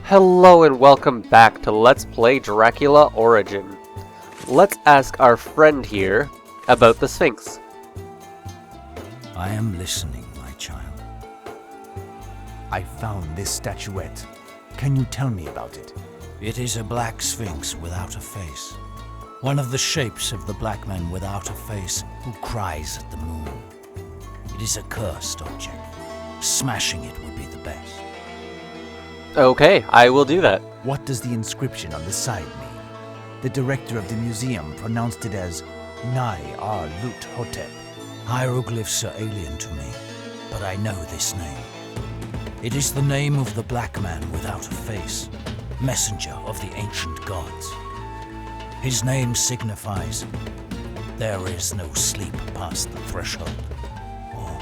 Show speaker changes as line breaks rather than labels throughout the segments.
Hello and welcome back to Let's Play Dracula Origin. Let's ask our friend here about the Sphinx.
I am listening, my child.
I found this statuette. Can you tell me about it?
It is a black sphinx without a face. One of the shapes of the black man without a face who cries at the moon. It is a cursed object. Smashing it would be the best.
Okay, I will do that.
What does the inscription on the side mean? The director of the museum pronounced it as Nai Ar Lut Hotep.
Hieroglyphs are alien to me, but I know this name. It is the name of the black man without a face, messenger of the ancient gods. His name signifies there is no sleep past the threshold, or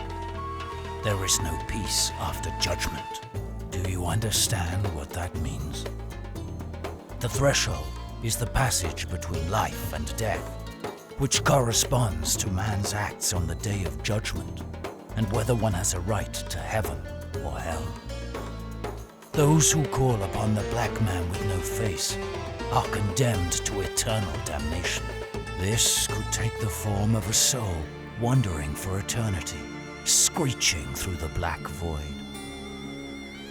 there is no peace after judgment. Do you understand what that means? The threshold is the passage between life and death, which corresponds to man's acts on the day of judgment, and whether one has a right to heaven or hell. Those who call upon the black man with no face are condemned to eternal damnation. This could take the form of a soul wandering for eternity, screeching through the black void.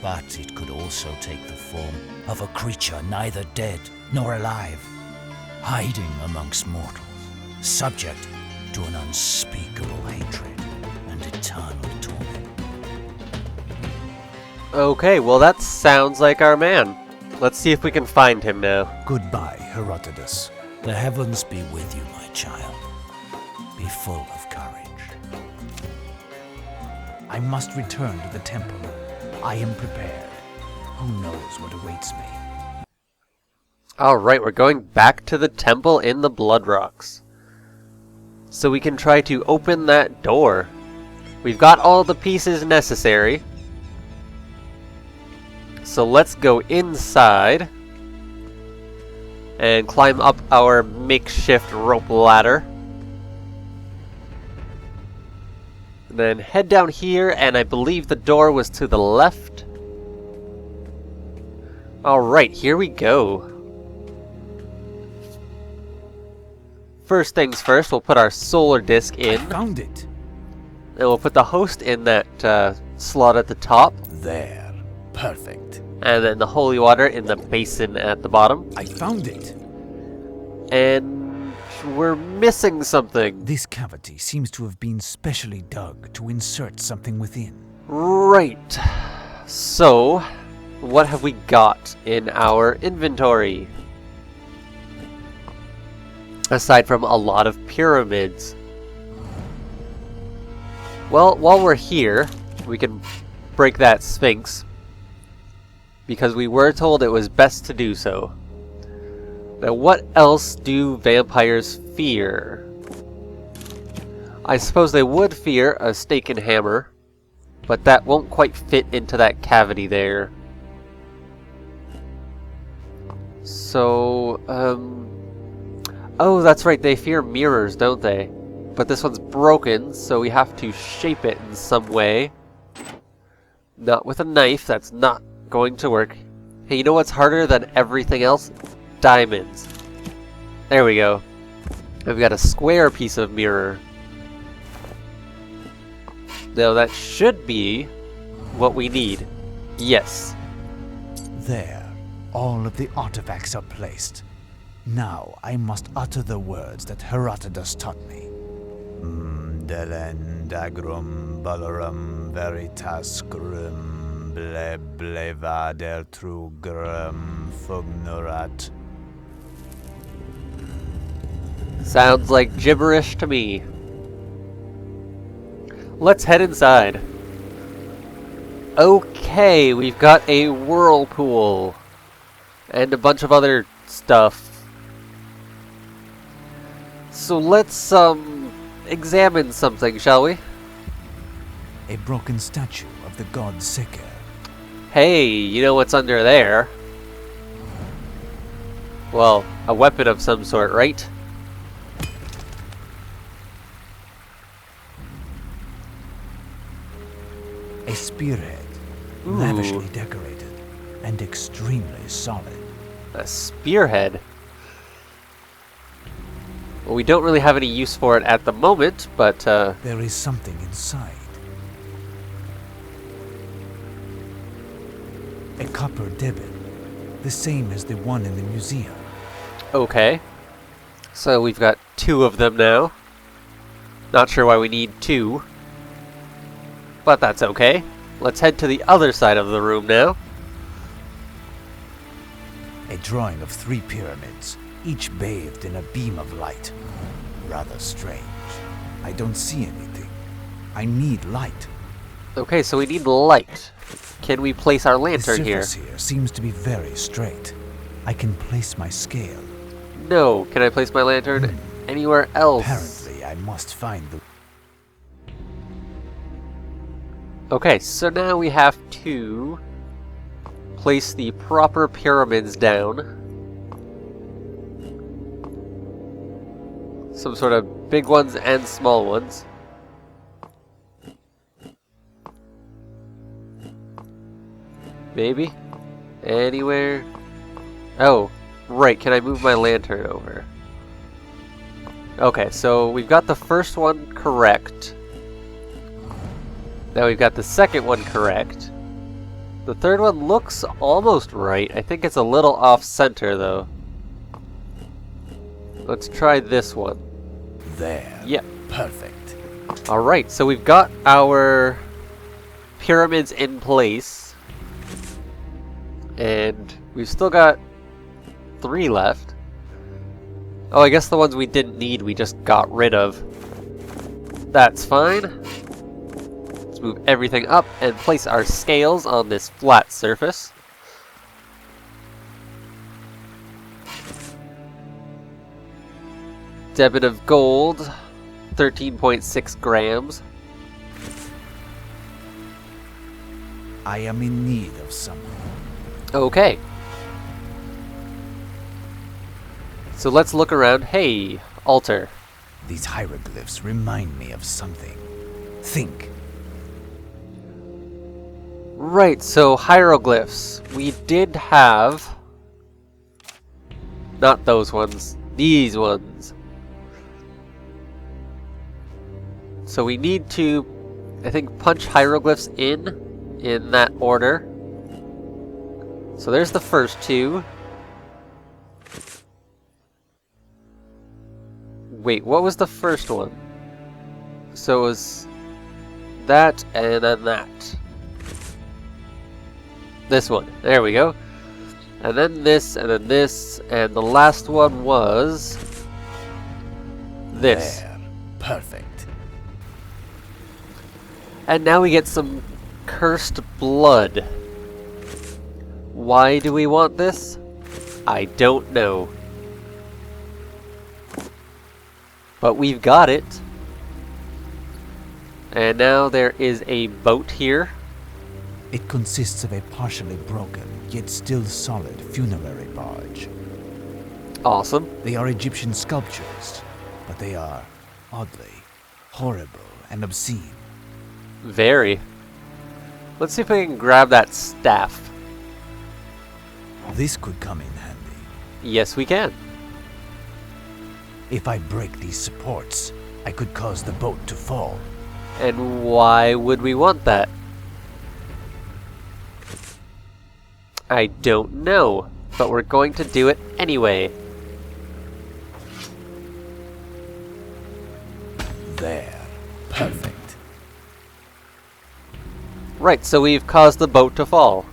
But it could also take the form of a creature neither dead nor alive, hiding amongst mortals, subject to an unspeakable hatred and eternal torment.
Okay, well that sounds like our man. Let's see if we can find him now.
Goodbye, Herodotus.
The heavens be with you, my child. Be full of courage.
I must return to the temple. I am prepared. Who knows what awaits me?
Alright, we're going back to the temple in the Blood Rocks. So we can try to open that door. We've got all the pieces necessary. So let's go inside and climb up our makeshift rope ladder. Then head down here, and I believe the door was to the left. Alright, here we go. First things first, we'll put our solar disk in.
I found it.
And we'll put the host in that slot at the top.
There. Perfect.
And then the holy water in the basin at the bottom.
I found it.
And we're missing something.
This cavity seems to have been specially dug to insert something within.
Right. So, what have we got in our inventory? Aside from a lot of pyramids. Well, while we're here, we can break that Sphinx, because we were told it was best to do so. Now, what else do vampires fear? I suppose they would fear a stake and hammer, but that won't quite fit into that cavity there. So, oh, that's right, they fear mirrors, don't they? But this one's broken, so we have to shape it in some way. Not with a knife, that's not going to work. Hey, you know what's harder than everything else? Diamonds. There we go. We've got a square piece of mirror. Now that should be what we need. Yes.
There. All of the artifacts are placed. Now I must utter the words that Herodotus taught me. Delen dagrum balarum veritas grum ble blevader trugrum fugnorat.
Sounds like gibberish to me. Let's head inside. Okay, we've got a whirlpool. And a bunch of other stuff. So let's, examine something, shall we?
A broken statue of the god Seker.
Hey, you know what's under there? Well, a weapon of some sort, right?
A spearhead,
Ooh.
lavishly decorated. and extremely solid.
A spearhead. Well, we don't really have any use for it at the moment, but
There is something inside. A copper debit, the same as the one in the museum.
okay. So we've got 2 of them now. Not sure why we need 2. But that's okay. Let's head to the other side of the room now.
A drawing of 3 pyramids, each bathed in a beam of light. Rather strange. I don't see anything. I need light.
Okay, so we need light. Can we place our lantern
The
here?
surface here seems to be very straight. I can place my scale.
No. Can I place my lantern anywhere else?
Apparently, I must find the...
Okay, so now we have to place the proper pyramids down. Some sort of big ones and small ones. Maybe? Anywhere? Oh, right, can I move my lantern over? Okay, so we've got the first one correct. Now we've got the second one correct. The third one looks almost right. I think it's a little off-center, though. Let's try this one.
There.
Yep.
Perfect.
Alright, so we've got our pyramids in place. And we've still got 3 left. Oh, I guess the ones we didn't need we just got rid of. That's fine. Let's move everything up and place our scales on this flat surface. Debit of gold, 13.6 grams.
I am in need of someone.
Okay. So let's look around. Hey, altar.
These hieroglyphs remind me of something. Think.
Right, so hieroglyphs. We did have... Not those ones. These ones. So we need to, I think, punch hieroglyphs in that order. So there's the first 2. Wait, what was the first one? So it was that and then that. This one. There we go. And then this, and then this, and the last one was this.
There. Perfect.
And now we get some cursed blood. Why do we want this? I don't know. But we've got it. And now there is a boat here.
It consists of a partially broken, yet still solid funerary barge.
Awesome.
They are Egyptian sculptures, but they are, oddly, horrible and obscene.
Very. Let's see if we can grab that staff.
This could come in handy.
Yes, we can.
If I break these supports, I could cause the boat to fall.
And why would we want that? I don't know, but we're going to do it anyway.
There. Perfect.
Right, so we've caused the boat to fall.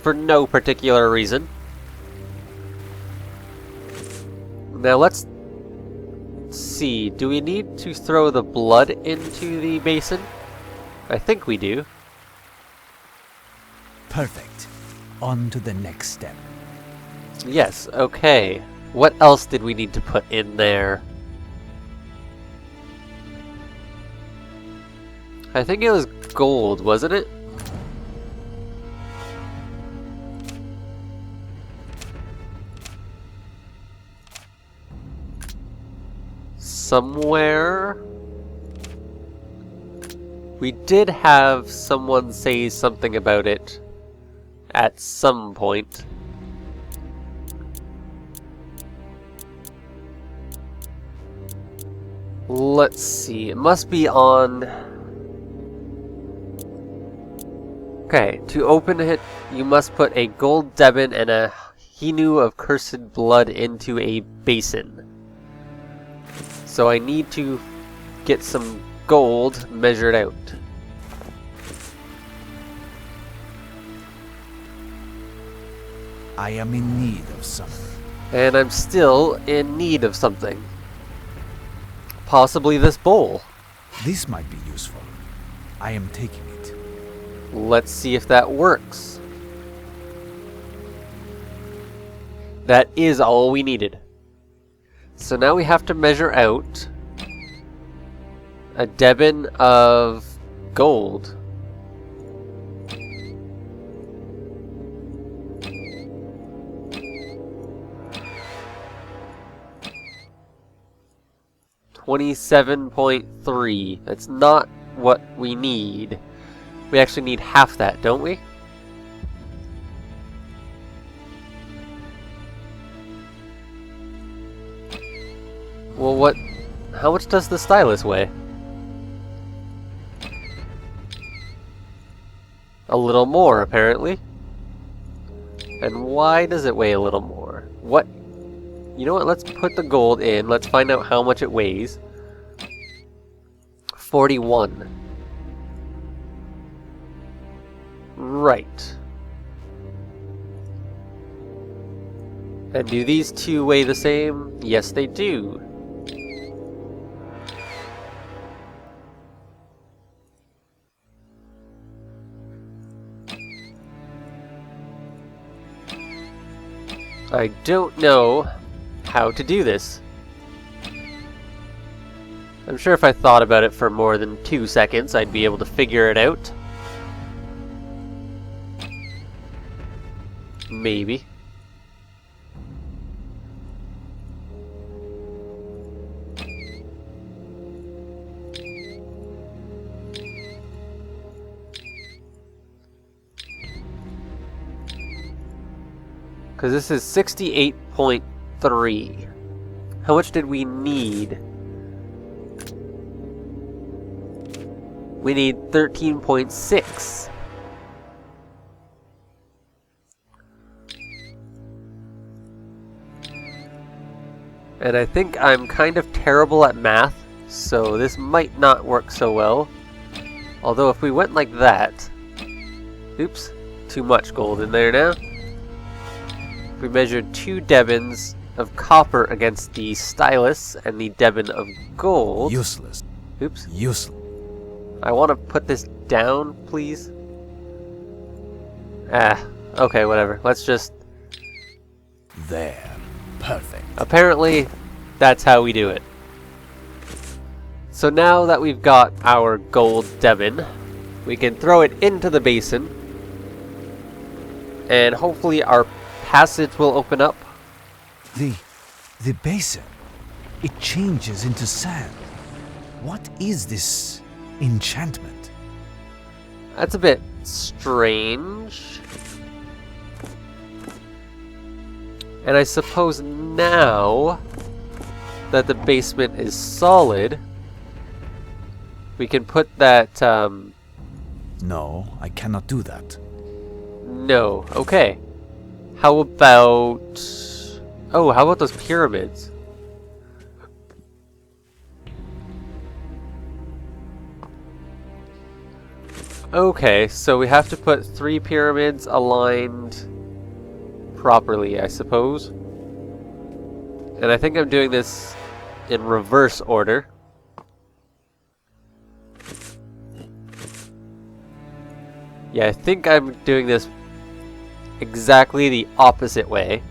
For no particular reason. Now let's see, do we need to throw the blood into the basin? I think we do.
Perfect. On to the next step.
Yes, okay. What else did we need to put in there? I think it was gold, wasn't it? Somewhere. We did have someone say something about it at some point. Let's see, it must be on... Okay, to open it, you must put a gold debin and a hinu of cursed blood into a basin. So I need to get some gold measured out.
I am in need of something.
And I'm still in need of something. Possibly this bowl.
This might be useful. I am taking it.
Let's see if that works. That is all we needed. So now we have to measure out a debin of gold. $27.3. That's not what we need. We actually need half that, don't we? Well, what... How much does the stylus weigh? A little more, apparently. And why does it weigh a little more? What? You know what? Let's put the gold in. Let's find out how much it weighs. 41. Right. And do these two weigh the same? Yes, they do. I don't know how to do this. I'm sure if I thought about it for more than 2 seconds, I'd be able to figure it out. Maybe. Because this is 68.3. How much did we need? We need 13.6. And I think I'm kind of terrible at math, so this might not work so well. Although if we went like that... Oops, too much gold in there now. If we measured 2 debins of copper against the stylus and the debin of gold...
Useless.
Oops.
Useless.
I want to put this down, please. Okay, whatever. Let's just...
There. Perfect.
Apparently, that's how we do it. So now that we've got our gold debin, we can throw it into the basin. And hopefully our passage will open up.
The basin. It changes into sand. What is this enchantment?
That's a bit strange. And I suppose now that the basement is solid, we can put that,
No, I cannot do that.
No. Okay. How about... Oh, how about those pyramids? Okay, so we have to put 3 pyramids aligned properly, I suppose. And I think I'm doing this in reverse order. Yeah, I think I'm doing this exactly the opposite way.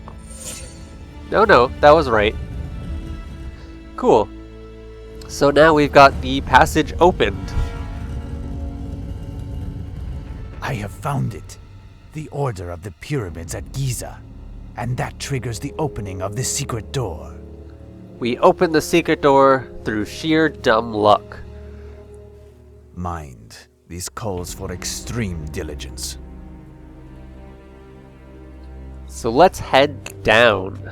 No, that was right. Cool. So now we've got the passage opened.
I have found it. The order of the pyramids at Giza. And that triggers the opening of the secret door.
We open the secret door through sheer dumb luck.
Mind, this calls for extreme diligence.
So let's head down.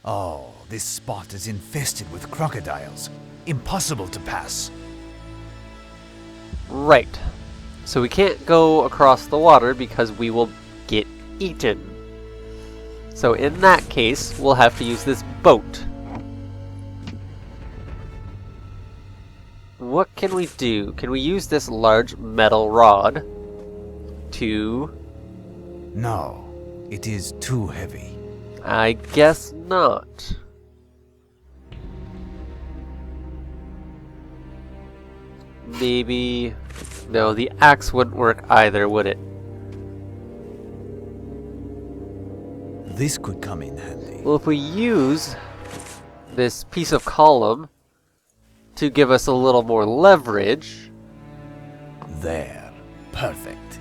Oh, this spot is infested with crocodiles. Impossible to pass.
Right. So we can't go across the water because we will get eaten. So in that case, we'll have to use this boat. What can we do? Can we use this large metal rod to...
No, it is too heavy.
I guess not. Maybe... No, the axe wouldn't work either, would it?
This could come in handy.
Well, if we use this piece of column to give us a little more leverage...
There. Perfect.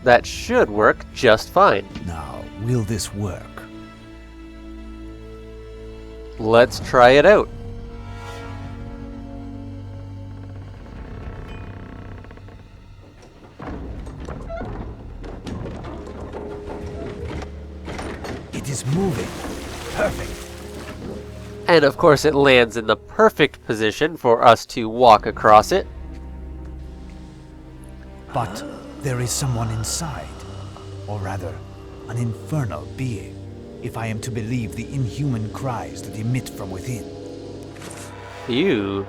That should work just fine.
Now, will this work?
Let's try it out.
It is moving. Perfect.
And of course it lands in the perfect position for us to walk across it.
But there is someone inside. Or rather, an infernal being, if I am to believe the inhuman cries that emit from within.
Ew.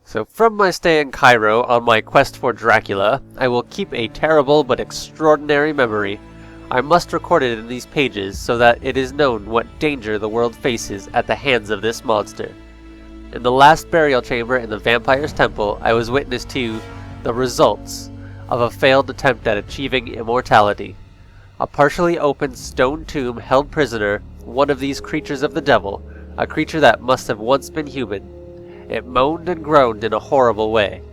So from my stay in Cairo on my quest for Dracula, I will keep a terrible but extraordinary memory. I must record it in these pages so that it is known what danger the world faces at the hands of this monster. In the last burial chamber in the vampire's temple, I was witness to the results of a failed attempt at achieving immortality. A partially open stone tomb held prisoner one of these creatures of the devil, a creature that must have once been human. It moaned and groaned in a horrible way.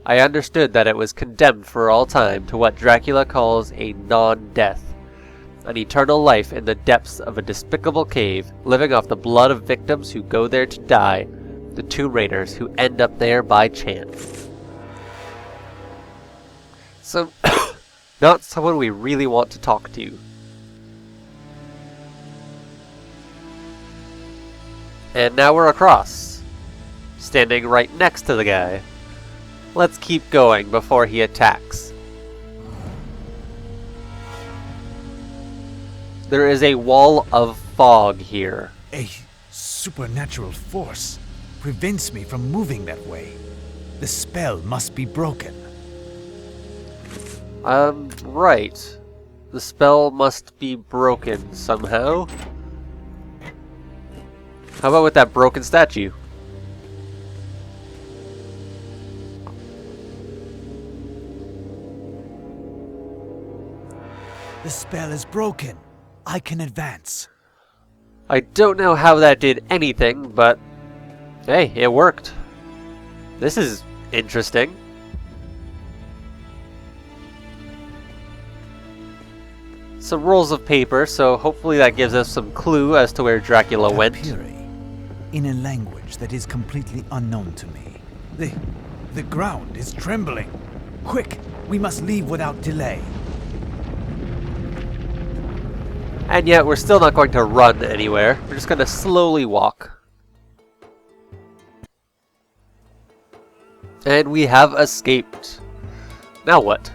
I understood that it was condemned for all time to what Dracula calls a non-death, an eternal life in the depths of a despicable cave, living off the blood of victims who go there to die, the tomb raiders who end up there by chance. So, not someone we really want to talk to. And now we're across, standing right next to the guy. Let's keep going before he attacks. There is a wall of fog here.
A supernatural force prevents me from moving that way. The spell must be broken.
Right. The spell must be broken somehow. How about with that broken statue?
The spell is broken. I can advance.
I don't know how that did anything, but hey, it worked. This is interesting. Some rolls of paper, so hopefully that gives us some clue as to where Dracula went.
Tapiri, in a language that is completely unknown to me. The ground is trembling. Quick, we must leave without delay.
And yet we're still not going to run anywhere. We're just going to slowly walk. And we have escaped. Now what?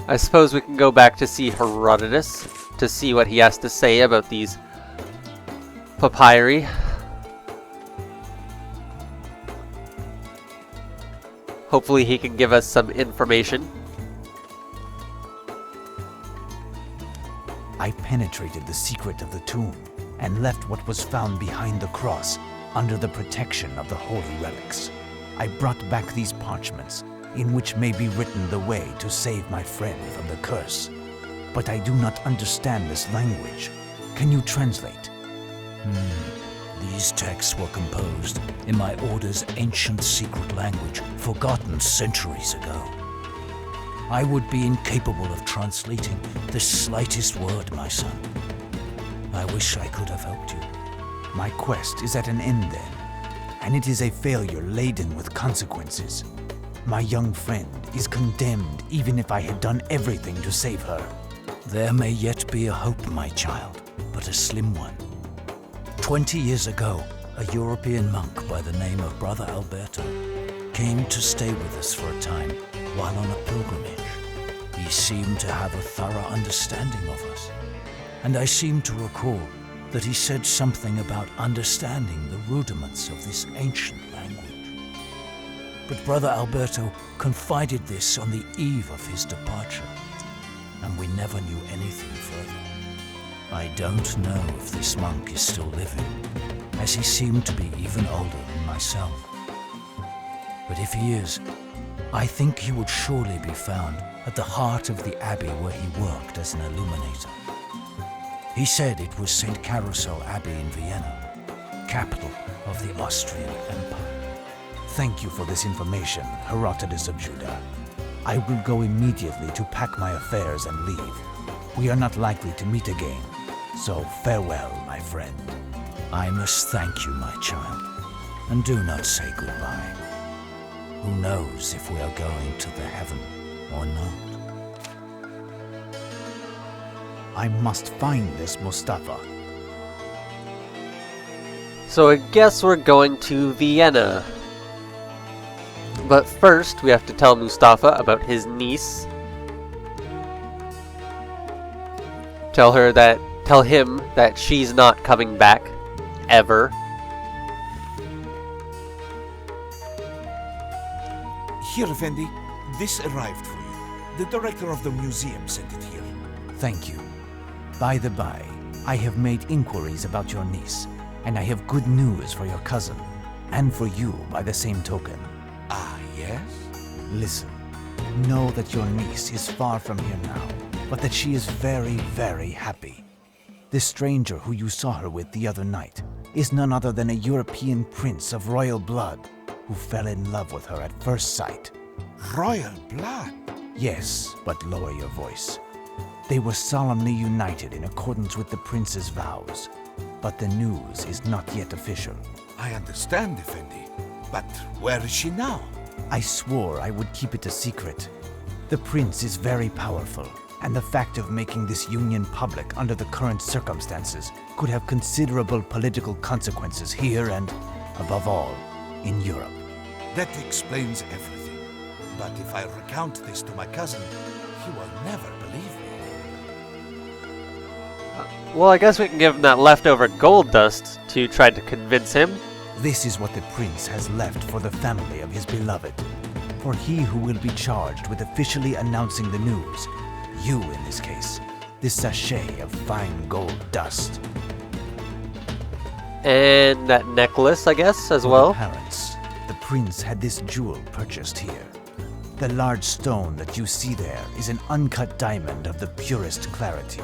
I suppose we can go back to see Herodotus to see what he has to say about these papyri. Hopefully he can give us some information.
I penetrated the secret of the tomb and left what was found behind the cross under the protection of the holy relics. I brought back these parchments, in which may be written the way to save my friend from the curse. But I do not understand this language. Can you translate?
These texts were composed in my order's ancient secret language, forgotten centuries ago. I would be incapable of translating the slightest word, my son. I wish I could have helped you.
My quest is at an end then, and it is a failure laden with consequences. My young friend is condemned even if I had done everything to save her.
There may yet be a hope, my child, but a slim one. 20 years ago, a European monk by the name of Brother Alberto came to stay with us for a time while on a pilgrimage. He seemed to have a thorough understanding of us, and I seem to recall that he said something about understanding the rudiments of this ancient language. But Brother Alberto confided this on the eve of his departure, and we never knew anything further. I don't know if this monk is still living, as he seemed to be even older than myself. But if he is, I think he would surely be found at the heart of the abbey where he worked as an illuminator. He said it was St. Carousel Abbey in Vienna, capital of the Austrian Empire.
Thank you for this information, Herodotus of Judah. I will go immediately to pack my affairs and leave. We are not likely to meet again, so farewell, my friend.
I must thank you, my child, and do not say goodbye. Who knows if we are going to the heaven or not?
I must find this Mustafa.
So I guess we're going to Vienna. But first, we have to tell Mustafa about his niece. Tell him that she's not coming back. Ever.
Here, Effendi. This arrived for you. The director of the museum sent it here.
Thank you. By the by, I have made inquiries about your niece, and I have good news for your cousin, and for you by the same token.
Ah, yes?
Listen, know that your niece is far from here now, but that she is very, very happy. The stranger who you saw her with the other night is none other than a European prince of royal blood who fell in love with her at first sight.
Royal blood?
Yes, but lower your voice. They were solemnly united in accordance with the prince's vows, but the news is not yet official.
I understand, Effendi. But where is she now?
I swore I would keep it a secret. The prince is very powerful, and the fact of making this union public under the current circumstances could have considerable political consequences here and, above all, in Europe.
That explains everything. But if I recount this to my cousin, he will never believe me.
Well, I guess we can give him that leftover gold dust to try to convince him.
This is what the prince has left for the family of his beloved. For he who will be charged with officially announcing the news, you in this case, this sachet of fine gold dust.
And that necklace, I guess, as
For
well.
the parents, the prince had this jewel purchased here. The large stone that you see there is an uncut diamond of the purest clarity.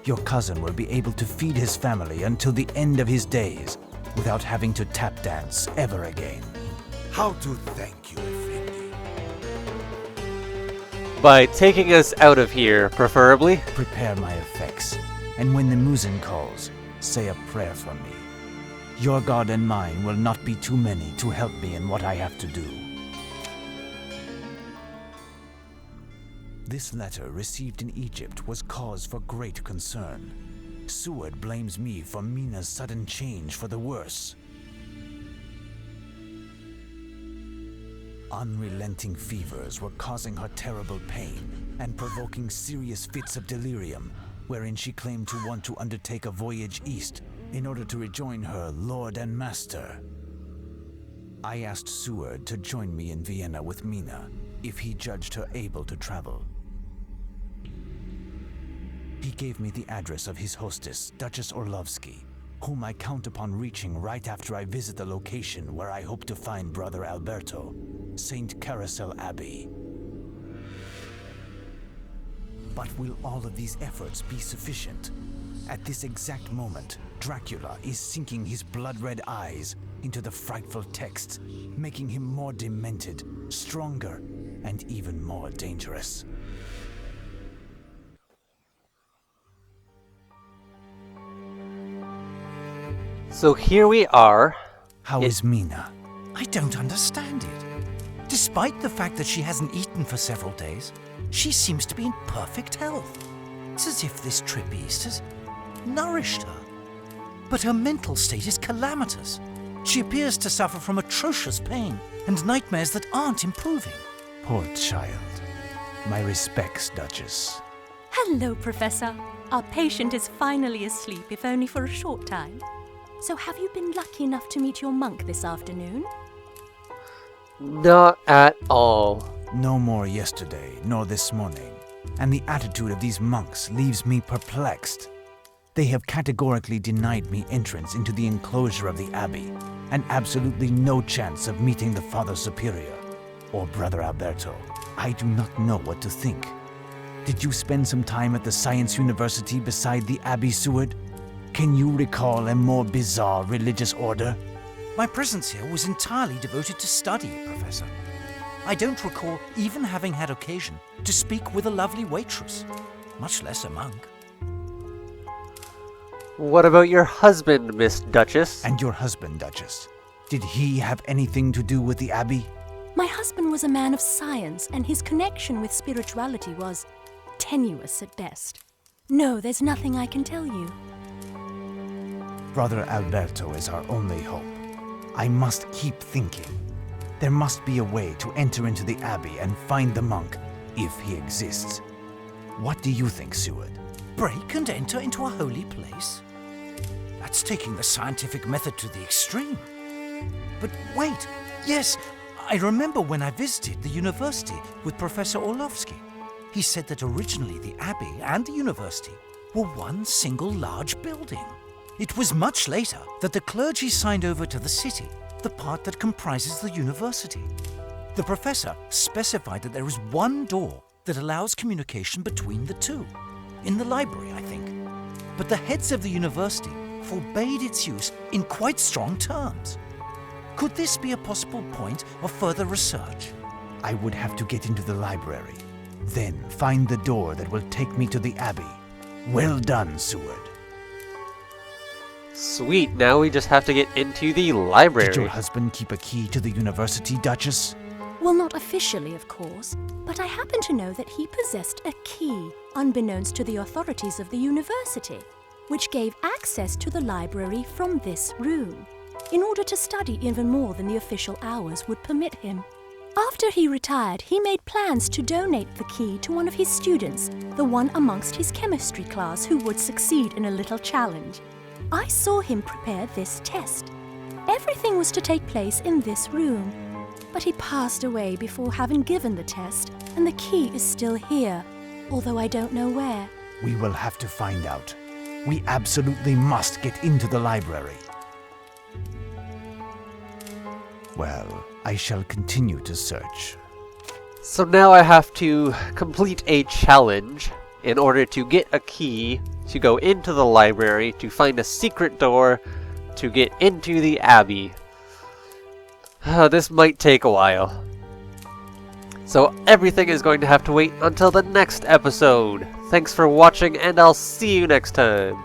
Your cousin will be able to feed his family until the end of his days without having to tap dance ever again.
How to thank you, Effendi?
By taking us out of here, preferably.
Prepare my effects, and when the muezzin calls, say a prayer for me. Your God and mine will not be too many to help me in what I have to do. This letter received in Egypt was cause for great concern. Seward blames me for Mina's sudden change for the worse. Unrelenting fevers were causing her terrible pain and provoking serious fits of delirium, wherein she claimed to want to undertake a voyage east in order to rejoin her lord and master. I asked Seward to join me in Vienna with Mina if he judged her able to travel. He gave me the address of his hostess, Duchess Orlovsky, whom I count upon reaching right after I visit the location where I hope to find Brother Alberto, St. Carousel Abbey. But will all of these efforts be sufficient? At this exact moment, Dracula is sinking his blood-red eyes into the frightful text, making him more demented, stronger, and even more dangerous.
So here we are.
How is Mina?
I don't understand it. Despite the fact that she hasn't eaten for several days, she seems to be in perfect health. It's as if this trip east has nourished her. But her mental state is calamitous. She appears to suffer from atrocious pain and nightmares that aren't improving.
Poor child. My respects, Duchess.
Hello, Professor. Our patient is finally asleep, if only for a short time. So have you been lucky enough to meet your monk this afternoon?
Not at all.
No more yesterday, nor this morning. And the attitude of these monks leaves me perplexed. They have categorically denied me entrance into the enclosure of the Abbey, and absolutely no chance of meeting the Father Superior, or Brother Alberto. I do not know what to think. Did you spend some time at the Science University beside the Abbey, Seward? Can you recall a more bizarre religious order?
My presence here was entirely devoted to study, Professor. I don't recall even having had occasion to speak with a lovely waitress, much less a monk.
What about your husband, Miss Duchess?
And your husband, Duchess? Did he have anything to do with the Abbey?
My husband was a man of science, and his connection with spirituality was tenuous at best. No, there's nothing I can tell you.
Brother Alberto is our only hope. I must keep thinking. There must be a way to enter into the Abbey and find the monk, if he exists. What do you think, Seward?
Break and enter into a holy place? That's taking the scientific method to the extreme. But wait, yes, I remember when I visited the university with Professor Orlovsky. He said that originally the Abbey and the university were one single large building. It was much later that the clergy signed over to the city the part that comprises the university. The professor specified that there is one door that allows communication between the two. In the library, I think. But the heads of the university forbade its use in quite strong terms. Could this be a possible point of further research?
I would have to get into the library, then find the door that will take me to the Abbey. Well done, Seward.
Sweet, now we just have to get into the library.
Did your husband keep a key to the university, Duchess?
Well, not officially, of course, but I happen to know that he possessed a key, unbeknownst to the authorities of the university, which gave access to the library from this room, in order to study even more than the official hours would permit him. After he retired, he made plans to donate the key to one of his students, the one amongst his chemistry class who would succeed in a little challenge. I saw him prepare this test. Everything was to take place in this room, but he passed away before having given the test, and the key is still here, although I don't know where.
We will have to find out. We absolutely must get into the library. Well, I shall continue to search.
So now I have to complete a challenge in order to get a key to go into the library, to find a secret door, to get into the Abbey. This might take a while. So everything is going to have to wait until the next episode. Thanks for watching, and I'll see you next time.